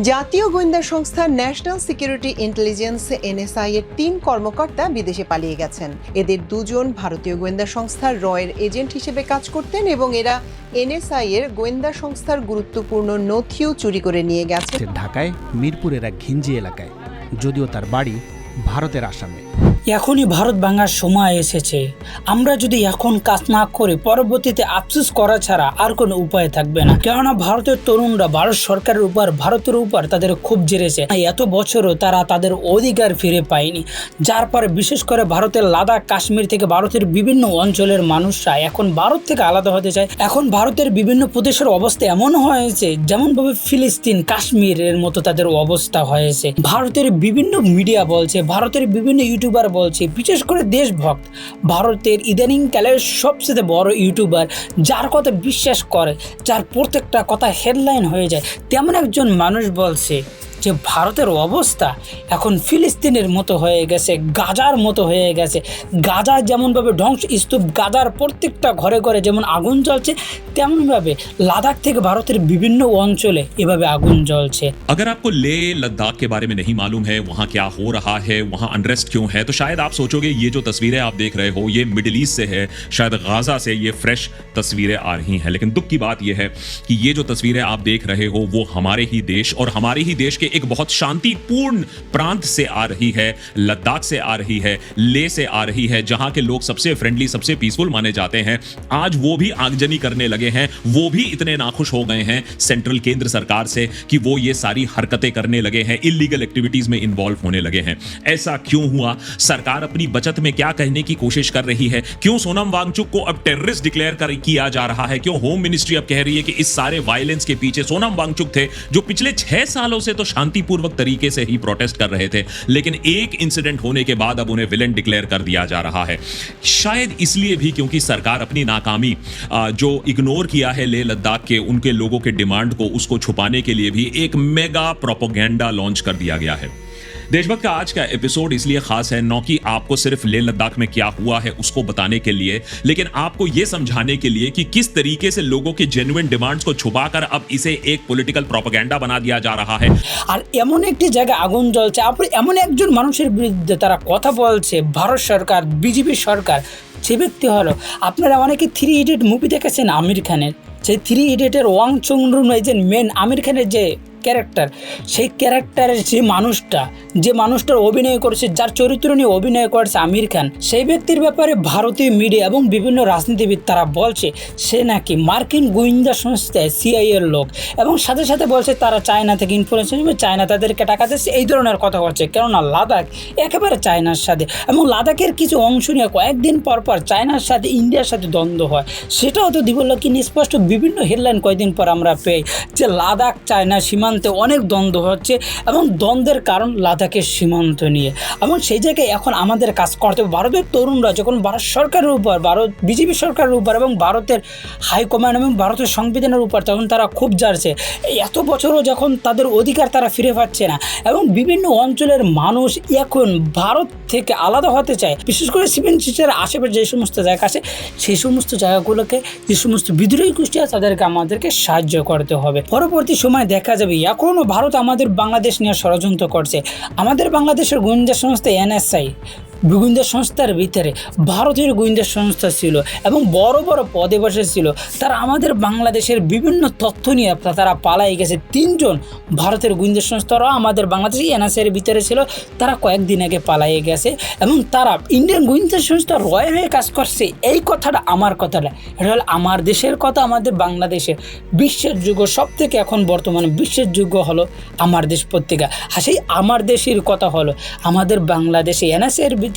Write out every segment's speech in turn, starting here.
জাতীয় গোয়েন্দা সংস্থা ন্যাশনাল সিকিউরিটি ইন্টেলিজেন্স এনএসআই এর ৩ কর্মকর্তা বিদেশে পালিয়ে গেছেন। এদের দুজন ভারতীয় গোয়েন্দা সংস্থা রয়ের এজেন্ট হিসেবে কাজ করতেন এবং এরা এনএসআই এর গোয়েন্দা সংস্থার গুরুত্বপূর্ণ নথিও চুরি করে নিয়ে গেছে। ঢাকায় মিরপুরের এক ঘিঞ্জি এলাকায়, যদিও তার বাড়ি ভারতের আসামে। এখনই ভারত ভাঙার সময় এসেছে। আমরা যদি এখন কাজ না করে পরবর্তীতে আফসোস করা ছাড়া আর কোনো উপায় থাকবে না। কেননা ভারতের তরুণরা ভারত সরকারের উপর, ভারতের উপর তাদের খুব জেরেছে। এত বছরও তারা তাদের অধিকার ফিরে পায়নি, যার পরে বিশেষ করে ভারতের লাদাখ, কাশ্মীর থেকে ভারতের বিভিন্ন অঞ্চলের মানুষরা এখন ভারত থেকে আলাদা হতে চায়। এখন ভারতের বিভিন্ন প্রদেশের অবস্থা এমন হয়েছে যেমনভাবে ফিলিস্তিন, কাশ্মীরের মতো তাদের অবস্থা হয়েছে। ভারতের বিভিন্ন মিডিয়া বলছে, ভারতের বিভিন্ন ইউটিউবার বলছে, বিশেষ করে দেশভক্ত ভারতের ইদানিং কালের সবচেয়ে বড় ইউটিউবার, যার কথা বিশ্বাস করে, যার প্রত্যেকটা কথা হেডলাইন হয়ে যায়, তেমন একজন মানুষ বলছে যে ভারতের অবস্থা এখন ফিলিস্তিনের মতো হয়ে গেছে, গাজার মতো হয়ে গেছে। গাজা যেমনভাবে ধ্বংসস্তূপ, গাজার প্রত্যেকটা ঘরে ঘরে যেমন আগুন জ্বলছে, তেমনভাবে লাদাখ থেকে ভারতের বিভিন্ন অঞ্চলে এভাবে আগুন জ্বলছে। अगर आपको लेह लद्दाख के बारे में नहीं मालूम है, वहाँ क्या हो रहा है, वहाँ अनरेस्ट क्यों है, तो शायद आप सोचोगे ये जो तस्वीरें आप देख रहे हो ये मिडिल ईस्ट से है, शायद गाजा से ये फ्रेश तस्वीरें आ रही हैं। लेकिन दुख की बात यह है कि ये जो तस्वीरें आप देख रहे हो वो हमारे ही देश और हमारे ही देश के एक बहुत शांतिपूर्ण प्रांत से आ रही है, लद्दाख से आ रही है, लेह से आ रही है, जहां के लोग सबसे फ्रेंडली, सबसे पीसफुल माने जाते हैं। आज वो भी आगजनी करने लगे हैं, वो भी इतने नाखुश हो गए हैं सेंट्रल केंद्र सरकार से कि वो ये सारी हरकतें करने लगे हैं, इलीगल एक्टिविटीज में इन्वॉल्व होने लगे हैं। ऐसा क्यों हुआ? सरकार अपनी बचत में क्या कहने की कोशिश कर रही है? क्यों सोनम वांगचुक को अब टेररिस्ट डिक्लेयर किया जा रहा है? क्यों होम मिनिस्ट्री अब कह रही है कि इस सारे वायलेंस के पीछे सोनम वांगचुक थे, जो पिछले 6 सालों से तो शांतिपूर्वक तरीके से ही प्रोटेस्ट कर रहे थे, लेकिन एक इंसिडेंट होने के बाद अब उन्हें विलेन डिक्लेयर कर दिया जा रहा है। शायद इसलिए भी क्योंकि सरकार अपनी नाकामी जो इग्नोर किया है लेह लद्दाख के उनके लोगों के डिमांड को, उसको छुपाने के लिए भी एक मेगा प्रोपेगेंडा लॉन्च कर दिया गया है। देशभक्त का आज का एपिसोड इसलिए खास है, न कि आपको सिर्फ लेह लद्दाख में क्या हुआ है उसको बताने के लिए, लेकिन आपको यह समझाने के लिए कि किस तरीके से लोगों के जेन्युइन डिमांड्स को छुपाकर अब इसे एक पॉलिटिकल प्रोपेगेंडा बना दिया जा रहा है। আর এমন একটি জায়গায় আগুন জ্বলছে, আপনি এমন একজন মানুষের বিরুদ্ধে তারা কথা বলছে, ভারত সরকার, বিজেপি সরকার। সে ব্যক্তি হলো, আপনারা অনেকে 3 ইডিয়ট মুভি দেখেছেন আমির খানের। সেই 3 ইডিয়টের ওয়াং চুংরুন যে মেন আমির খানের যে ক্যারেক্টার, সেই ক্যারেক্টারের যে মানুষটার অভিনয় করেছে, যার চরিত্র নিয়ে অভিনয় করেছে আমির খান, সেই ব্যক্তির ব্যাপারে ভারতীয় মিডিয়া এবং বিভিন্ন রাজনীতিবিদ তারা বলছে সে নাকি মার্কিন গোয়েন্দা সংস্থায় CIA এর লোক, এবং সাথে সাথে বলছে তারা চায়না থেকে ইনফ্লুয়েন্স হিসেবে চায়না তাদেরকে টাকা দিচ্ছে, এই ধরনের কথা বলছে। কেননা লাদাখ একেবারে চায়নার সাথে, এবং লাদাখের কিছু অংশ নিয়ে কয়েকদিন পর পর চায়নার সাথে ইন্ডিয়ার সাথে দ্বন্দ্ব হয়। সেটাও তো দিবল্লকি স্পষ্ট বিভিন্ন হেডলাইন কয়েকদিন পর আমরা পেয়ে যে লাদাখ চায়না সীমান্তে অনেক দ্বন্দ্ব হচ্ছে, এবং দ্বন্দ্বের কারণ লাদাখের সীমান্ত নিয়ে। এবং সেই জায়গায় এখন আমাদের কাজ করতে হবে। ভারতের তরুণরা যখন ভারত সরকারের উপর, ভারত বিজেপি সরকারের উপর এবং ভারতের হাইকমান্ড এবং ভারতের সংবিধানের উপর তখন তারা খুব জারছে, এত বছরও যখন তাদের অধিকার তারা ফিরে পাচ্ছে না, এবং বিভিন্ন অঞ্চলের মানুষ এখন ভারত থেকে আলাদা হতে চায়, বিশেষ করে 7 সিস্টার আশেপাশে যে সমস্ত জায়গা আছে, সেই সমস্ত জায়গাগুলোকে যে সমস্ত বিদ্রোহী গোষ্ঠী আছে তাদেরকে আমাদেরকে সাহায্য করতে হবে। পরবর্তী সময় দেখা যাবে এখনও ভারত আমাদের বাংলাদেশ নিয়ে ষড়যন্ত্র করছে। আমাদের বাংলাদেশের গোয়েন্দা সংস্থা NSI গোয়েন্দা সংস্থার ভিতরে ভারতীয় গোয়েন্দা সংস্থা ছিল এবং বড় বড় পদে বসেছিল। তারা আমাদের বাংলাদেশের বিভিন্ন তথ্য নিয়ে তারা পালাই গেছে। 3 জন ভারতের গোয়েন্দা সংস্থারাও আমাদের বাংলাদেশে NSI এর ভিতরে ছিল, তারা কয়েকদিন আগে পালাই গেছে, এবং তারা ইন্ডিয়ান গোয়েন্দা সংস্থা রয়ের হয়ে কাজ করছে। এই কথাটা আমার কথা না, এটা হলো আমার দেশের কথা, আমাদের বাংলাদেশের বিশ্বের যোগ্য সব থেকে এখন বর্তমানে বিশ্বের যোগ্য হলো আমার দেশ পত্রিকা। আর সেই আমার দেশের কথা হলো আমাদের বাংলাদেশে NSI এর ভিতরে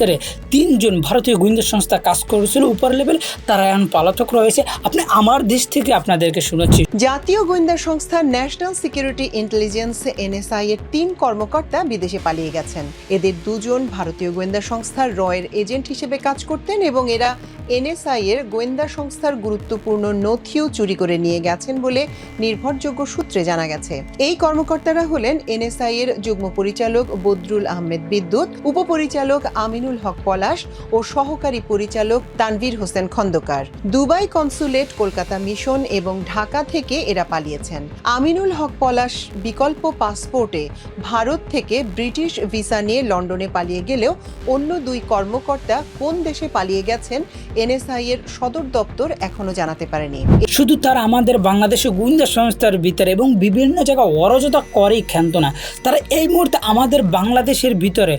3 জন ভারতীয় গোয়েন্দা সংস্থা কাজ করেছিল উপর লেভেল, তারা এখন পলাতক রয়েছে। আপনি আমার দেশ থেকে আপনাদেরকে শোনাচ্ছি। জাতীয় গোয়েন্দা সংস্থা ন্যাশনাল সিকিউরিটি ইন্টেলিজেন্স এনএসআই এর 3 কর্মকর্তা বিদেশে পালিয়ে গেছেন। এদের দুজন ভারতীয় গোয়েন্দা সংস্থা রয়ের এজেন্ট হিসেবে কাজ করতেন এবং এরা এনএসআই এর গোয়েন্দা সংস্থার গুরুত্বপূর্ণ নথিও চুরি করে নিয়ে গেছেন বলে নির্ভরযোগ্য সূত্রে জানা গেছে। এই কর্মকর্তারা হলেন এনএসআই এর যুগ্ম পরিচালক বদরুল আহমেদ বিদ্যুৎ, উপপরিচালক আমিনুল আমিনুল হক পলাশ ও সহকারী পরিচালক Tanvir Hossain Khandakar. Dubai consulate, Kolkata mission এবং ঢাকা থেকে এরা পালিয়েছেন। আমিনুল হক পলাশ বিকল্প পাসপোর্টে ভারত থেকে ব্রিটিশ ভিসা নিয়ে লন্ডনে পালিয়ে গেলেও অন্য দুই কর্মকর্তা কোন দেশে পালিয়ে গেছেন এনএসআই এর সদর দপ্তর এখনো জানাতে পারেনি। শুধু তারা আমাদের বাংলাদেশের গোয়েন্দা সংস্থার ভিতরে এবং বিভিন্ন জায়গায় অরাজকতা করেই ক্ষান্ত না, তারা এই মুহূর্তে আমাদের বাংলাদেশের ভিতরে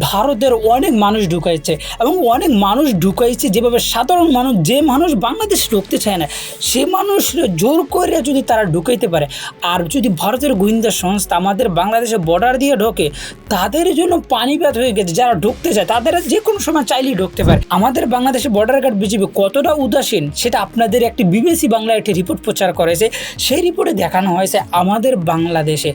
ভারতের অনেক মানুষ ঢুকাইছে এবং অনেক মানুষ ঢুকাইছে যেভাবে সাধারণ মানুষ, যে মানুষ বাংলাদেশে ঢুকতে চায় না সে মানুষ জোর করে যদি তারা ঢুকাইতে পারে, আর যদি ভারতের গোয়েন্দা সংস্থা আমাদের বাংলাদেশে বর্ডার দিয়ে ঢোকে, তাদের জন্য পানিপাত হয়ে গেছে। যারা ঢুকতে চায় তাদের যে কোনো সময় চাইলেই ঢুকতে পারে। আমাদের বাংলাদেশে বর্ডার গার্ড বিজিবি কতটা উদাসীন সেটা আপনাদের একটি বিবিসি বাংলা একটি রিপোর্ট প্রচার করেছে। সেই রিপোর্টে দেখানো হয়েছে আমাদের বাংলাদেশে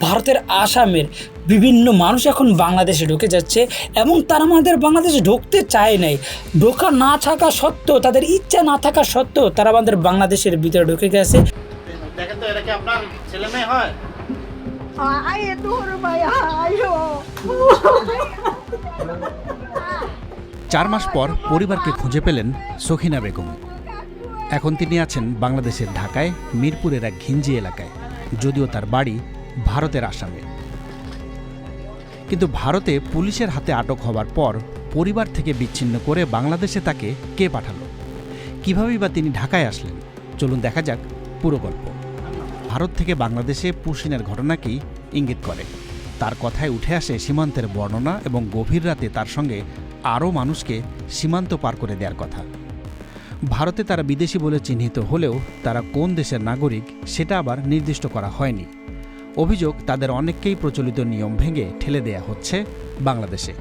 ভারতের আসামের বিভিন্ন মানুষ এখন বাংলাদেশে ঢুকে যাচ্ছে এবং তারা আমাদের বাংলাদেশে ঢুকতে চায় নাই। ঢোকা না থাকা সত্ত্বেও, তাদের ইচ্ছা না থাকা সত্ত্বেও তারা আমাদের বাংলাদেশের ভিতরে ঢুকে গেছে। দেখেন তো, এটা কি আপনার ছেলে মেয়ে হয়? চার মাস পর পরিবারকে খুঁজে পেলেন সখিনা বেগম। এখন তিনি আছেন বাংলাদেশের ঢাকায় মিরপুরের এক ঘিঞ্জি এলাকায়, যদিও তার বাড়ি ভারতের আসামে। কিন্তু ভারতে পুলিশের হাতে আটক হবার পর পরিবার থেকে বিচ্ছিন্ন করে বাংলাদেশে তাকে কে পাঠালো, কীভাবেই বা তিনি ঢাকায় আসলেন? চলুন দেখা যাক পুরো গল্প। ভারত থেকে বাংলাদেশে পুশিনের ঘটনাকেই ইঙ্গিত করে। তার কথায় উঠে আসে সীমান্তের বর্ণনা এবং গভীর রাতে তার সঙ্গে আরও মানুষকে সীমান্ত পার করে দেওয়ার কথা। ভারতে তারা বিদেশি বলে চিহ্নিত হলেও তারা কোন দেশের নাগরিক সেটা আবার নির্দিষ্ট করা হয়নি। অভিযোগ, তাদের অনেককেই প্রচলিত নিয়ম ভেঙে ঠেলে দেয়া হচ্ছে বাংলাদেশে,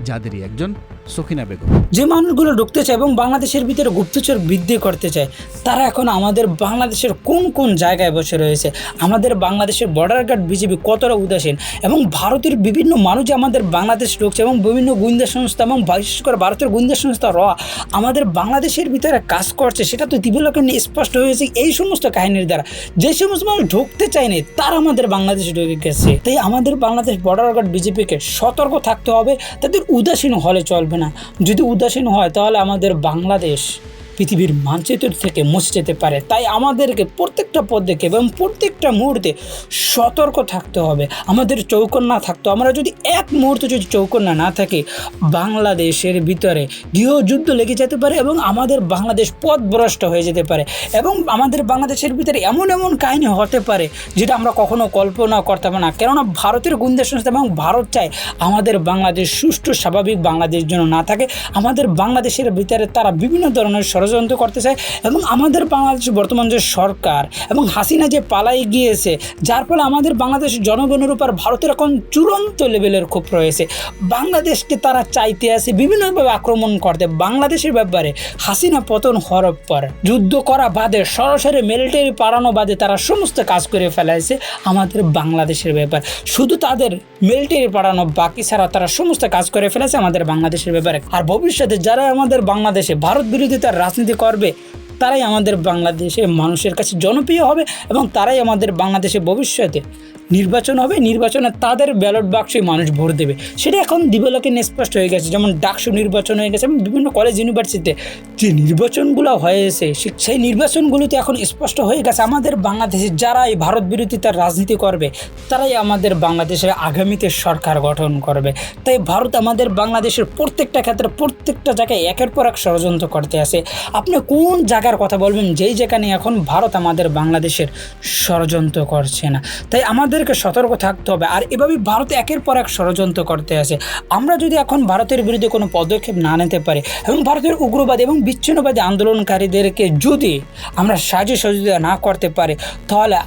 যাদেরই একজন সখিনা বেগম। যে মানুষগুলো ঢুকতে চায় এবং বাংলাদেশের ভিতরে গুপ্তচর বৃদ্ধি করতে চায়, তারা এখন আমাদের বাংলাদেশের কোন কোন জায়গায় বসে রয়েছে, আমাদের বাংলাদেশের বর্ডার গার্ড বিজিবি কতটা উদাসীন, এবং ভারতের বিভিন্ন মানুষ আমাদের বাংলাদেশ ঢুকছে এবং বিভিন্ন গোয়েন্দা সংস্থা এবং বিশেষ করে ভারতের গোয়েন্দা সংস্থা আমাদের বাংলাদেশের ভিতরে কাজ করছে, সেটা তো দিবালোকে স্পষ্ট হয়েছে এই সমস্ত কাহিনীর দ্বারা। যে সমস্ত মানুষ ঢুকতে চায়নি তারা আমাদের বাংলাদেশে ঢুকে গেছে। তাই আমাদের বাংলাদেশ বর্ডার গার্ড বিজেপিকে সতর্ক থাকতে হবে, তাদের উদাসীন হলে চলবে না। যদি উদাসীন হয় তাহলে আমাদের বাংলাদেশ পৃথিবীর মানচিত্র থেকে মুছে যেতে পারে। তাই আমাদেরকে প্রত্যেকটা পদক্ষেপ এবং প্রত্যেকটা মুহূর্তে সতর্ক থাকতে হবে, আমাদের চৌকন্না থাকতে। আমরা যদি এক মুহূর্তে যদি চৌকন্না না থাকি, বাংলাদেশের ভিতরে গৃহযুদ্ধ লেগে যেতে পারে এবং আমাদের বাংলাদেশ পথভ্রষ্ট হয়ে যেতে পারে এবং আমাদের বাংলাদেশের ভিতরে এমন এমন কাহিনী হতে পারে যেটা আমরা কখনো কল্পনা করতাম না। কেননা ভারতের গোয়েন্দা সংস্থা এবং ভারত চায় আমাদের বাংলাদেশ সুষ্ঠু স্বাভাবিক বাংলাদেশ যেন না থাকে। আমাদের বাংলাদেশের ভিতরে তারা বিভিন্ন ধরনের ষড়যন্ত্র করতে চায় এবং আমাদের বাংলাদেশের বর্তমান যে সরকার এবং হাসিনা যে পালাই গিয়েছে, যার ফলে আমাদের বাংলাদেশের জনগণের উপর ভারতের এখন চূড়ান্ত লেভেলের ক্ষোভ রয়েছে। বাংলাদেশকে তারা চাইতে আসে বিভিন্নভাবে আক্রমণ করতে। বাংলাদেশের ব্যাপারে হাসিনা পতন হওয়ার পর যুদ্ধ করা বাদে, সরাসরি মিলিটারি পাঠানো বাদে তারা সমস্ত কাজ করে ফেলাইছে আমাদের বাংলাদেশের ব্যাপার। শুধু তাদের মিলিটারি পাঠানো বাকি ছাড়া তারা সমস্ত কাজ করে ফেলেছে আমাদের বাংলাদেশের ব্যাপারে। আর ভবিষ্যতে যারা আমাদের বাংলাদেশে ভারত বিরোধিতার রাজনীতি করবে, তারাই আমাদের বাংলাদেশে মানুষের কাছে জনপ্রিয় হবে এবং তারাই আমাদের বাংলাদেশে ভবিষ্যতে নির্বাচন হবে, নির্বাচনে তাদের ব্যালট বাক্সে মানুষ ভোট দেবে। সেটা এখন দিবালোকে স্পষ্ট হয়ে গেছে। যেমন ডাকসু নির্বাচন হয়ে গেছে এবং বিভিন্ন কলেজ ইউনিভার্সিটিতে যে নির্বাচনগুলো হয়েছে, সেই নির্বাচনগুলোতে এখন স্পষ্ট হয়ে গেছে আমাদের বাংলাদেশে যারা এই ভারত বিরোধিতার রাজনীতি করবে, তারাই আমাদের বাংলাদেশের আগামীতে সরকার গঠন করবে। তাই ভারত আমাদের বাংলাদেশের প্রত্যেকটা ক্ষেত্রে প্রত্যেকটা জায়গায় একের পর এক ষড়যন্ত্র করতে আসে। আপনি কোন জায়গার কথা বলবেন যেই যেখানে এখন ভারত আমাদের বাংলাদেশের ষড়যন্ত্র করছে না? তাই আমাদেরকে সতর্ক থাকতে হবে। আর এভাবেই ভারত একের পর এক ষড়যন্ত্র করতে আসে। আমরা যদি এখন ভারতের বিরুদ্ধে কোনো পদক্ষেপ না নিতে পারি এবং ভারতের উগ্রবাদী এবং বিচ্ছিন্নবাদী আন্দোলনকারীদেরকে যদি আমরা সাহায্য সহযোগিতা না করতে পারি, তাহলে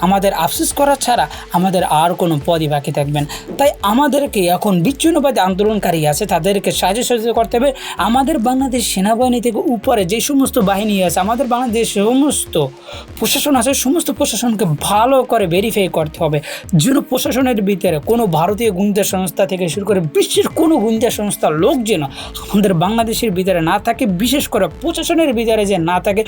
আমাদের আফসোস করা ছাড়া আমাদের আর কোনো পদই বাকি থাকবেন। তাই আমাদেরকে এখন বিচ্ছিন্নবাদী আন্দোলনকারী আছে তাদেরকে সাহায্য সহযোগিতা করতে হবে। আমাদের বাংলাদেশ সেনাবাহিনী থেকে উপরে যে সমস্ত বাহিনী আছে, আমাদের বাংলাদেশ সমস্ত প্রশাসন আছে, সমস্ত প্রশাসনকে ভালো করে ভেরিফাই করতে হবে যেন প্রশাসনের ভিতরে কোনো ভারতীয় গোয়েন্দা সংস্থা থেকে শুরু করে বিশ্বের কোনো গোয়েন্দা সংস্থার লোক যেন আমাদের বাংলাদেশের ভিতরে না থাকে, বিশেষ করে প্রশাসনের ভিতরে যে না থাকে।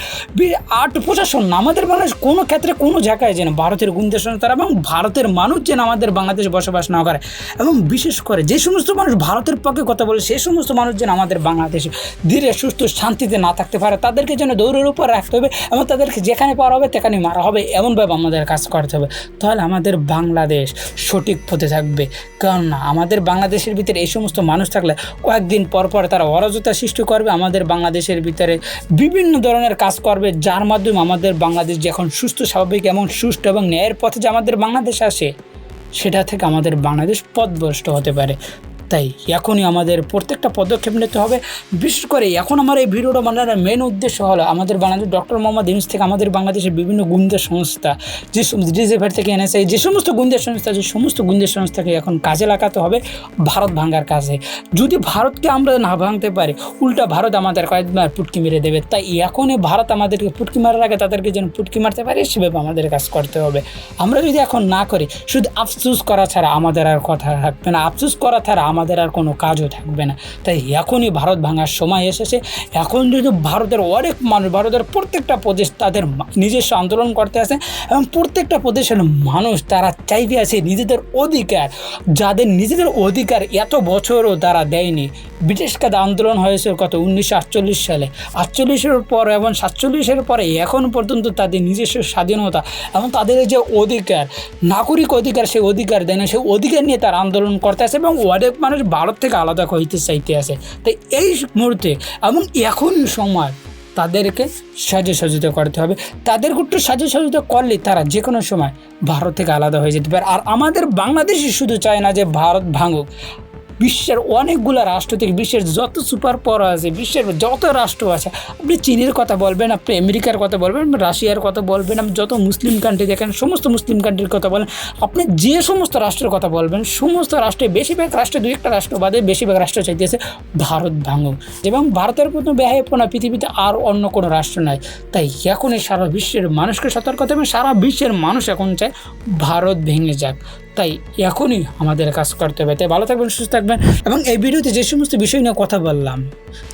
আর প্রশাসন আমাদের বাংলাদেশ কোনো ক্ষেত্রে কোনো জায়গায় এলাকায় যেন ভারতের গোয়েন্দা সংস্থারা এবং ভারতের মানুষ যেন আমাদের বাংলাদেশে বসবাস না করে, এবং বিশেষ করে যে সমস্ত মানুষ ভারতের পক্ষে কথা বলে সেই সমস্ত মানুষ যেন আমাদের বাংলাদেশে ধীরে সুস্থ শান্তিতে না থাকতে পারে, তাদেরকে যেন দৌড়ের উপর রাখতে হবে এবং তাদেরকে যেখানে পাওয়া হবে সেখানে মারা হবে, এমনভাবে আমাদের কাজ করতে হবে। তাহলে আমাদের বাংলাদেশ সঠিক পথে থাকবে। কারণ আমাদের বাংলাদেশের ভিতরে এই সমস্ত মানুষ থাকলে কয়েকদিন পর পর তারা অরাজকতা সৃষ্টি করবে, আমাদের বাংলাদেশের ভিতরে বিভিন্ন ধরনের কাজ করবে, যার মাধ্যমে আমাদের বাংলাদেশ যখন সুস্থ স্বাভাবিক এবং সুষ্ঠু এবং ন্যায়ের পথে যে আমাদের বাংলাদেশ আসে, সেটা থেকে আমাদের বাংলাদেশ পথভ্রষ্ট হতে পারে। তাই এখনই আমাদের প্রত্যেকটা পদক্ষেপ নিতে হবে। বিশেষ করে এখন আমার এই ভিডিওটা বানানোর মেন উদ্দেশ্য হলো আমাদের বাংলাদেশ ডক্টর মোহাম্মদ ইউনূস থেকে আমাদের বাংলাদেশের বিভিন্ন গোয়েন্দা সংস্থা, যে ডিজিএফআই থেকে এনএসআই, যে সমস্ত গোয়েন্দা সংস্থাকে এখন কাজে লাগাতে হবে ভারত ভাঙার কাজে। যদি ভারতকে আমরা না ভাঙতে পারি, উল্টা ভারত আমাদের কয়েকবার পুটকি মেরে দেবে। তাই এখনই ভারত আমাদেরকে পুটকি মারার আগে তাদেরকে যেন পুটকি মারতে পারে সেভাবে আমাদের কাজ করতে হবে। আমরা যদি এখন না করি, শুধু আফসোস করা ছাড়া আমাদের আর কথা থাকবে না, আফসোস করা ছাড়া আমাদের আর কোনো কাজও থাকবে না। তাই এখনই ভারত ভাঙার সময় এসেছে। এখন যদি ভারতের অনেক মানুষ, ভারতের প্রত্যেকটা প্রদেশ তাদের নিজস্ব আন্দোলন করতে আসে এবং প্রত্যেকটা প্রদেশের মানুষ তারা চাইতে আছে নিজেদের অধিকার, যাদের নিজেদের অধিকার এত বছরও তারা দেয়নি। ব্রিটিশ কাদা আন্দোলন হয়েছে কত 1948 সালে, 48-এর পর এবং 47-এর পরে এখন পর্যন্ত তাদের নিজস্ব স্বাধীনতা এবং তাদের যে অধিকার, নাগরিক অধিকার, সেই অধিকার দেয় না। সেই অধিকার নিয়ে তারা আন্দোলন করতে আসে এবং অনেক মানুষ ভারত থেকে আলাদা হইতে চাইতে আসে। তাই এই মুহূর্তে এবং এখনই সময় তাদেরকে সাহায্য করতে হবে। তাদেরকে একটু সাহায্য করলে তারা যে কোনো সময় ভারত থেকে আলাদা হয়ে যেতে পারে। আর আমাদের বাংলাদেশই শুধু চায় না যে ভারত ভাঙুক, বিশ্বের অনেকগুলো রাষ্ট্র থেকে, বিশ্বের যত সুপার পাওয়ার আছে, বিশ্বের যত রাষ্ট্র আছে, আপনি চীনের কথা বলবেন, আপনি আমেরিকার কথা বলবেন, রাশিয়ার কথা বলবেন, আপনি যত মুসলিম কান্ট্রি দেখেন সমস্ত মুসলিম কান্ট্রির কথা বলেন, আপনি যে সমস্ত রাষ্ট্রের কথা বলবেন, সমস্ত রাষ্ট্রে বেশিরভাগ রাষ্ট্রে, দুই একটা রাষ্ট্র বাদে বেশিরভাগ রাষ্ট্র চাইতেছে ভারত ভাঙুক। এবং ভারতের কোনো ব্যয়াপনা পৃথিবীতে আর অন্য কোনো রাষ্ট্র নাই। তাই এখনই সারা বিশ্বের মানুষকে সতর্কতা এবং সারা বিশ্বের মানুষ এখন চায় ভারত ভেঙে যাক। তাই এখনই আমাদের কাজ করতে হবে। তাই ভালো থাকবেন, সুস্থ থাকবেন। এবং এই ভিডিওতে যে সমস্ত বিষয় নিয়ে কথা বললাম,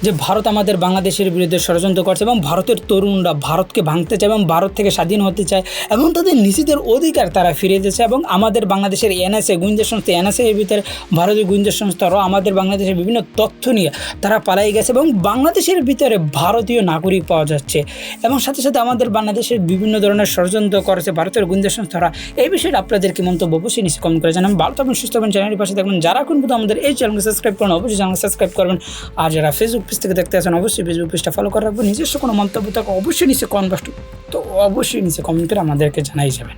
যে ভারত আমাদের বাংলাদেশের বিরুদ্ধে ষড়যন্ত্র করছে এবং ভারতের তরুণরা ভারতকে ভাঙতে চায় এবং ভারত থেকে স্বাধীন হতে চায় এবং তাদের নিজেদের অধিকার তারা ফিরে দিয়েছে, এবং আমাদের বাংলাদেশের এনএসএ গোয়েন্দা সংস্থা, এনএসএ এর ভিতরে ভারতীয় গোয়েন্দা সংস্থারও আমাদের বাংলাদেশের বিভিন্ন তথ্য নিয়ে তারা পালাই গেছে এবং বাংলাদেশের ভিতরে ভারতীয় নাগরিক পাওয়া যাচ্ছে। এবং সাথে সাথে আমাদের বাংলাদেশের বিভিন্ন ধরনের ষড়যন্ত্র করেছে ভারতের গোয়েন্দা সংস্থারা। এই বিষয়ে আপনাদের কি মন্তব্য অবশ্যই কমেন্ট করে জানাবেন। ভালো থাকবেন, সুস্থ থাকবেন, চ্যানেলের পাশে থাকবেন। যারা এখন পর্যন্ত আমাদের এই চ্যানেলকে সাবস্ক্রাইব করেন অবশ্যই চ্যানেলকে সাবস্ক্রাইব করবেন। আর যারা ফেসবুক পেজ থেকে দেখতে আসেন অবশ্যই ফেসবুক পেজটা ফলো করে রাখবেন। নিজস্ব কোনো মন্তব্য থাকে অবশ্যই নিচে কমেন্ট করে আমাদেরকে জানাই যাবেন।